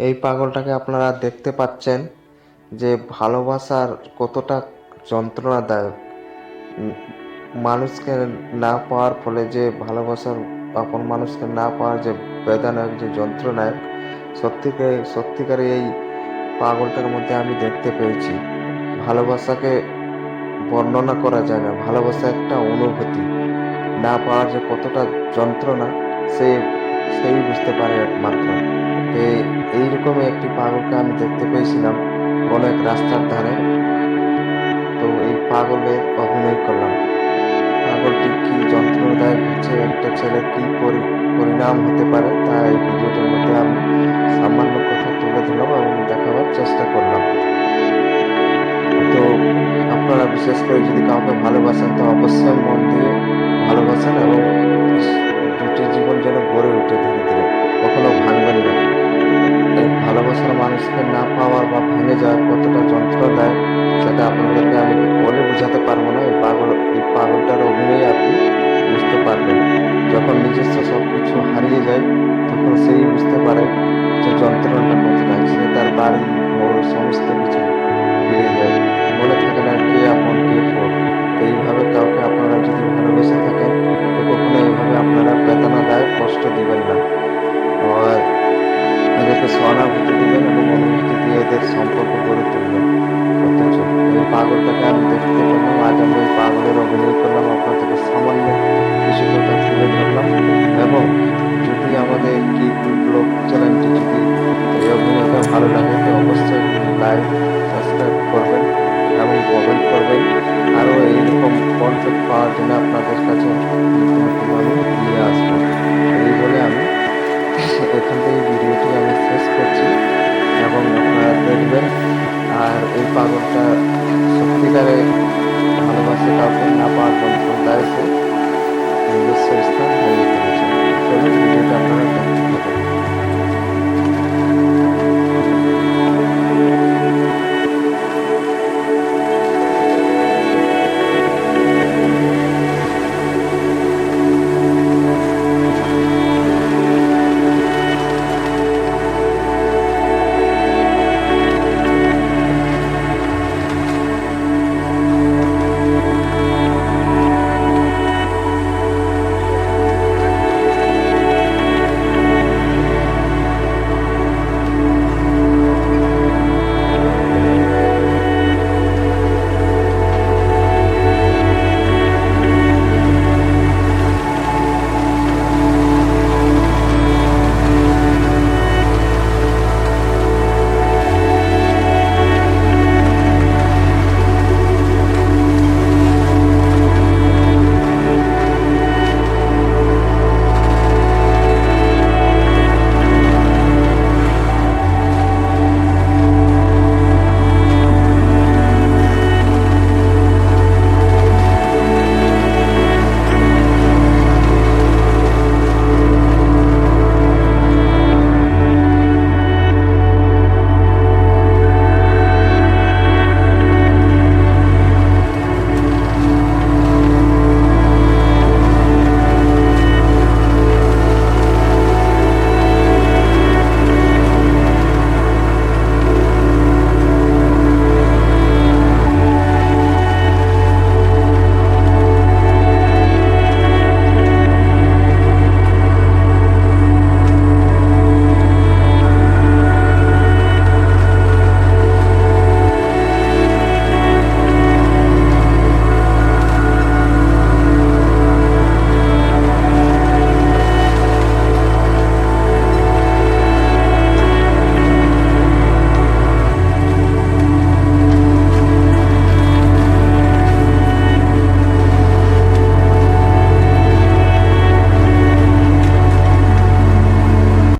এই পাগলটাকে আপনারা দেখতে পাচ্ছেন যে ভালোবাসার কতটা যন্ত্রণাদায়ক। উম, মানুষকে না পাওয়ার ফলে যে ভালোবাসার, আপন মানুষকে না পাওয়ার যে বেদনায়ক, যে যন্ত্রণায়ক, সত্যিকারে এই পাগলটার মধ্যে আমি দেখতে পেয়েছি। ভালোবাসাকে বর্ণনা করা যায় না। ভালোবাসা একটা অনুভূতি। না পাওয়ার যে কতটা যন্ত্রণা, সে সেই বুঝতে পারে একমাত্র। তো এইরকমই একটি পাগলকে আমি দেখতে পেয়েছিলাম অনেক রাস্তার ধারে। তো এই পাগলের অভিনয় করলাম। পাগলটি কি যন্ত্রণাদায়ক হচ্ছে, একটা ছেলের কি পরিণাম হতে পারে, তা এই ভিডিওটার মধ্যে আমি সামান্য কথা তুলে ধরলাম এবং দেখাবার চেষ্টা করলাম। তো আপনারা বিশেষ করে যদি কাউকে ভালোবাসেন তো অবশ্যই মন দিয়ে ভালোবাসেন এবং দুটি জীবন যেন গড়ে ওঠে ধীরে ধীরে, কখনো ভাঙবেন না। এই ভালোবাসার মানুষকে না পাওয়ার বা ভেঙে যাওয়ার কতটা যন্ত্রণাদায়ক, সেটা আপনাদেরকে আমি বলে বোঝাতে পারবো না। এই পাগলটার অভিনয়ে আপনি বুঝতে পারবেন। যখন নিজস্ব সব কিছু হারিয়ে যায়, তখন সেই বুঝতে পারে যে যন্ত্রণাটা কতটা। সে তার বাড়ি ঘর সমস্ত কিছু ফিরে যায়, মনে থাকে না কে আপন কে পর। তো এইভাবে কাউকে আপনারা যদি ভালোবেসে থাকেন, তো কখনো এইভাবে আপনারা বেদনাদায়ক কষ্ট দিবেন না। আর এদেরকে সহানুভূতি দিবেন এবং অনুভূতি দিয়ে এদের সম্পর্ক গড়ে তুলবেন। অথচ এই পাগলটাকে আমি দেখতে পেলাম, আজ আমি ওই পাগলের অভিনয় করলাম, আপনাদেরকে সামান্য কিছু কথা তুলে ধরলাম। এবং যদি আমাদের কি ব্লগ চ্যানেল